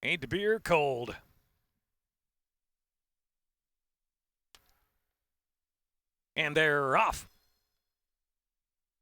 Ain't the beer cold? And they're off.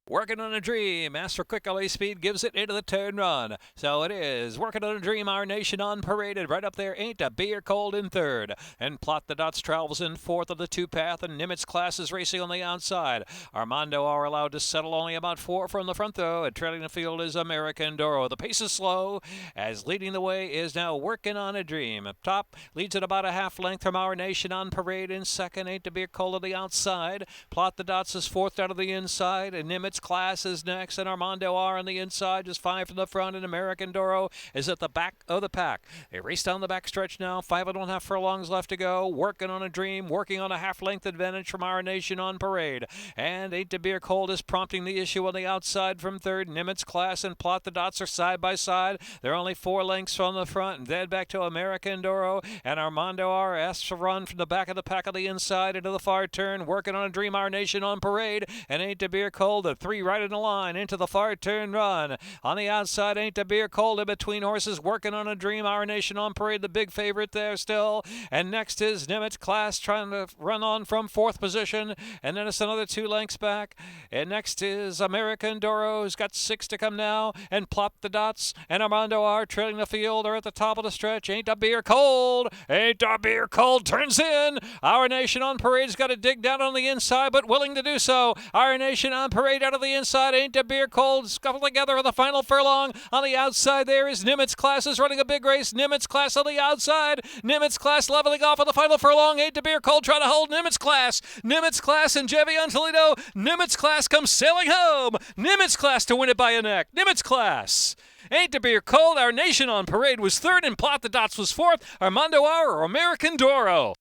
Working on a Dream. Asks for quick LA speed, gives it into the turn run. So it is. Working on a Dream, Our Nation unparaded. Right up there, Ain't a Beer Cold in third. And Plot the Dots travels in fourth of the two path, and Nimitz Class is racing on the outside. Armando are allowed to settle only about four from the front, though. And trailing the field is American Doro. The pace is slow, as leading the way is now Working on a Dream. Up top leads at about a half length from Our Nation on Parade. In second, Ain't a Beer Cold on the outside. Plot the Dots is fourth out of the inside, and Nimitz Class is next, and Armando R on the inside, just five from the front, and American Doro is at the back of the pack. They race down the back stretch now, 5.5 furlongs left to go. Working on a Dream, working on a half-length advantage from Our Nation on Parade. And Ain't to Beer Cold is prompting the issue on the outside from third. Nimitz Class and Plot the Dots are side by side. They're only 4 lengths from the front, and then back to American Doro, and Armando R asks to run from the back of the pack on the inside into the far turn. Working on a Dream, Our Nation on Parade, and Ain't to Beer Cold, the 3 right in the line into the far turn run. On the outside, Ain't a Beer Cold in between horses. Working on a Dream, Our Nation on Parade, the big favorite there still. And next is Nimitz Class trying to run on from fourth position. And then it's another 2 lengths back. And next is American Doro, who's got 6 to come now. And Plot the Dots and Armando R trailing the field are at the top of the stretch. Ain't a Beer Cold. Ain't a Beer Cold turns in. Our Nation on Parade's got to dig down on the inside, but willing to do so. Our Nation on Parade out of the inside. Ain't a Beer Cold scuffle together for the final furlong. On the outside there is Nimitz Class is running a big race. Nimitz Class on the outside. Nimitz Class leveling off on the final furlong. Ain't a Beer Cold trying to hold Nimitz Class. Nimitz Class and Jevion Toledo. Nimitz Class comes sailing home. Nimitz Class to win it by a neck. Nimitz Class. Ain't to Beer Cold. Our Nation on Parade was third, and Plot the Dots was fourth. Armando R or American Doro.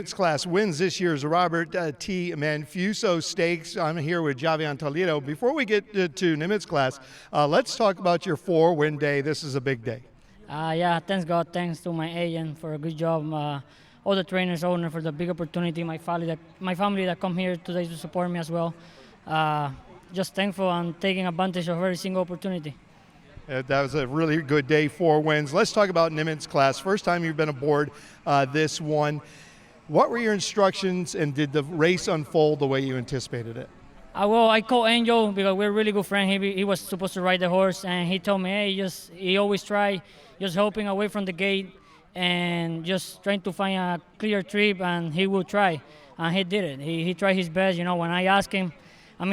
Nimitz class wins this year's Robert T. Manfuso Stakes. I'm here with Javion Toledo. Before we get to Nimitz class, let's talk about your 4-win day. This is a big day. Yeah, thanks God, thanks to my agent for a good job, all the trainers, owner for the big opportunity, my family that come here today to support me as well. Just thankful and taking advantage of every single opportunity. That was a really good day, 4 wins. Let's talk about Nimitz class. First time you've been aboard this one. What were your instructions, and did the race unfold the way you anticipated it? Well, I called Angel because we're really good friends. He was supposed to ride the horse, and he told me, hey, he always try, just helping away from the gate and just trying to find a clear trip, and he will try. And he did it. He tried his best. You know, when I asked him,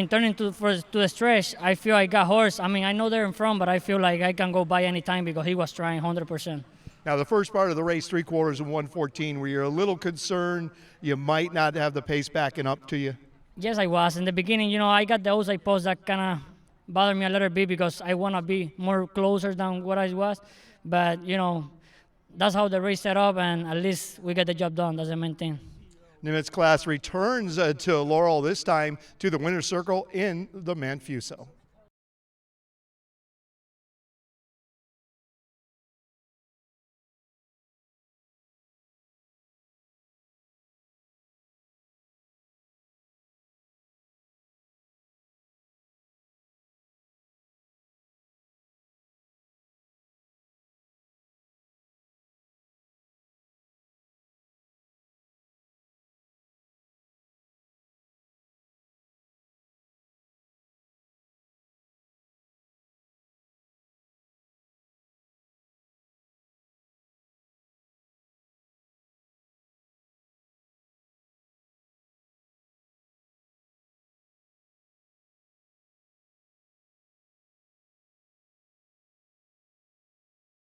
turning to the stretch, I feel I got horse. I know they're in front, but I feel like I can go by any time because he was trying 100%. Now, the first part of the race, 3/4 and 1:14, were you a little concerned you might not have the pace backing up to you? Yes, I was. In the beginning, I got the outside post that kind of bothered me a little bit because I want to be more closer than what I was. But, that's how the race set up, and at least we got the job done. That's the main thing. Nimitz class returns to Laurel, this time to the winner's circle in the Manfuso.